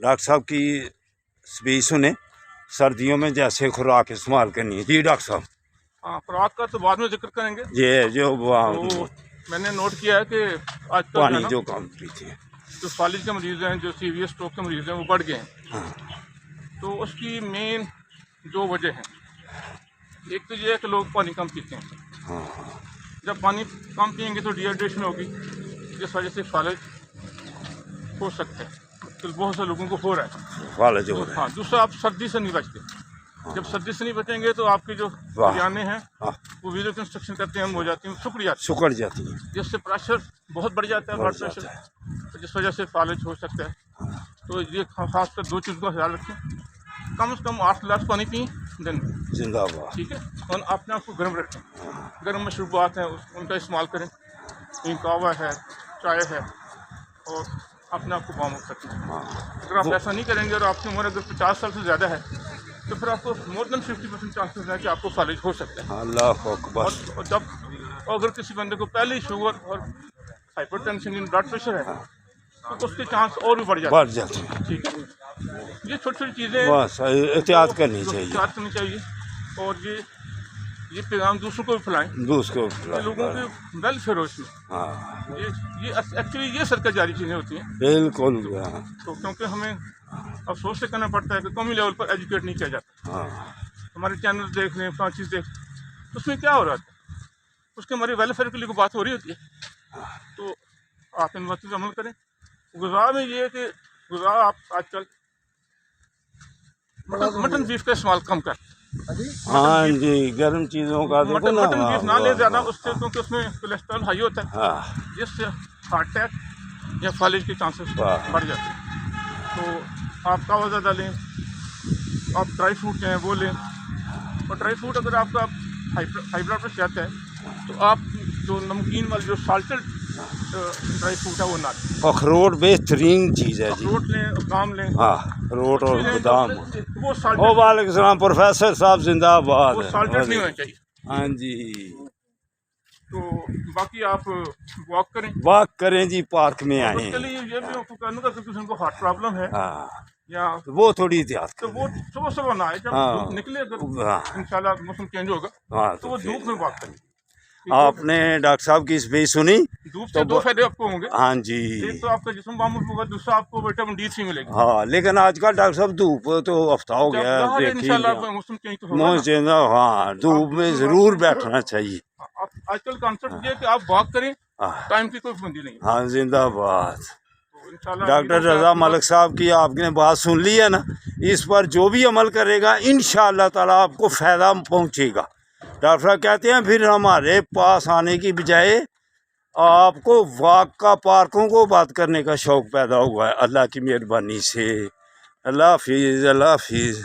Doctor साहब की speech सुने, सर्दियों में जैसे खुराक इस्तेमाल करनी है। जी डॉक्टर साहब। हाँ, खुराक का तो बाद में जिक्र करेंगे। ये जो तो मैंने नोट किया है कि आजकल पानी जो काम की थी, जो फालिज के मरीज़ हैं, जो सीवियस स्ट्रोक के मरीज़ हैं, वो बढ़ गए हैं। हाँ। तो उसकी मेन दो वजह हैं। एक तो ये है कि लोग पानी कम पीते हैं। हाँ। जब पानी कम पियेंगे तो डिहाइड्रेशन होगी, जिस वजह से फालिज हो सकता है। तो बहुत से लोगों को हो रहा है फालिज हो रहा है। हाँ, दूसरा आप सर्दी से नहीं बचते। जब सर्दी से नहीं बचेंगे तो आपकी जो जाने हैं वो वीजो कंस्ट्रक्शन करते हैं, हम हो जाती हैं, सुकड़ जाती हैं, जिससे प्रेशर बहुत बढ़ जाता है, ब्लड प्रेशर, तो जिस वजह से फालिज हो सकता है। तो ये खासकर दो चीज़ का ख्याल रखें। कम से कम 8 गिलास पानी पिए दिन में, जिंदाबाद। ठीक है। और अपने आप को गर्म रखें। गर्म मशरूबात हैं उनका इस्तेमाल करें, कहवा है, चाय है, और अपने आप को वार्म अप रखें। अगर आप ऐसा नहीं करेंगे और आपकी उम्र अगर 50 साल से ज़्यादा है तो फिर आपको मोर देन 50% चांसेस है कि आपको फालिज हो सकता है। अल्लाह अकबर। और जब अगर किसी बंदे को पहले ही शुगर और हाइपरटेंशन, ब्लड प्रेशर है, तो उसके चांस और भी बढ़ जाते हैं। ठीक है, ये छोटी छोटी चीज़ें बस एहतियात करनी चाहिए। और ये पैगाम दूसरों को भी फैलाएं, लोगों के वेलफेयर हो इसमें। हाँ, ये एक्चुअली ये सरकार जारी चीज़ें होती हैं, बिल्कुल। तो क्योंकि हमें अफसोस से करना पड़ता है कि कौमी लेवल पर एजुकेट नहीं किया जाता। हाँ। हमारे चैनल देख लें, अपना चीज़ देख, तो उसमें क्या हो रहा था, उसके हमारे वेलफेयर के लिए कोई बात हो रही होती है। तो आप इन बातों पर अमल करें। गुज़ा में ये है कि गुज़ा आप आजकल मटन बीफ का इस्तेमाल कम कर। हाँ जी, गर्म चीज़ों का मटन बीफ ना ले ज़्यादा, उससे क्योंकि उसमें कोलेस्ट्रॉल हाई होता है, जिससे हार्ट अटैक या फालिज के चांसेस बढ़ जाते हैं। तो आप कावा ज़्यादा लें, आप ड्राई फ्रूट हैं वो लें। और ड्राई फ्रूट अगर आपका हाई ब्लड प्रेशर जाता है तो आप जो नमकीन वाले जो साल्टेड ड्राई फ्रूट है वो ना लें। अखरोट बेहतरीन चीज़ है जी। अखरोट लें, बादाम लें। हाँ, अखरोट और बादाम। वो साल्टेड। वालेकुम सलाम प्रोफेसर साहब, जिंदाबाद। वो साल्टेड नहीं होना चाहिए। हाँ जी। तो बाकी आप वॉक करें जी, पार्क में आए। उसके लिए ये भी आपको कहना था कि किसी को हार्ट प्रॉब्लम है या तो वो थोड़ी एहतियात, तो वो सुबह सुबह ना आए, जब धूप निकले, अगर इंशाल्लाह मौसम चेंज होगा तो वो धूप में वॉक करें। आपने डॉक्टर साहब की स्पीच सुनी? धूप से दो फायदे आपको होंगे। हाँ जी, एक तो आपका जिस्म मामूल होगा, दूसरा आपको विटामिन D3 मिलेगी। हाँ, लेकिन आजकल डॉक्टर साहब धूप तो हफ्ता हो गया है, इंशाल्लाह मौसम चेंज तो होगा। हाँ, धूप में जरूर बैठना चाहिए। आजकल कॉन्सेप्ट ये है कि आप वॉक करें, टाइम की कोई पाबंदी नहीं। हाँ, जिंदाबाद। डॉक्टर रजा मलिक साहब की आपने बात सुन ली है ना, इस पर जो भी अमल करेगा इंशाअल्लाह ताला आपको फ़ायदा पहुंचेगा। डॉक्टर साहब कहते हैं फिर हमारे पास आने की बजाय आपको वॉक का, पार्कों को बात करने का शौक़ पैदा हुआ है, अल्लाह की मेहरबानी से। अल्लाह हाफिज़, अल्लाह हाफिज़।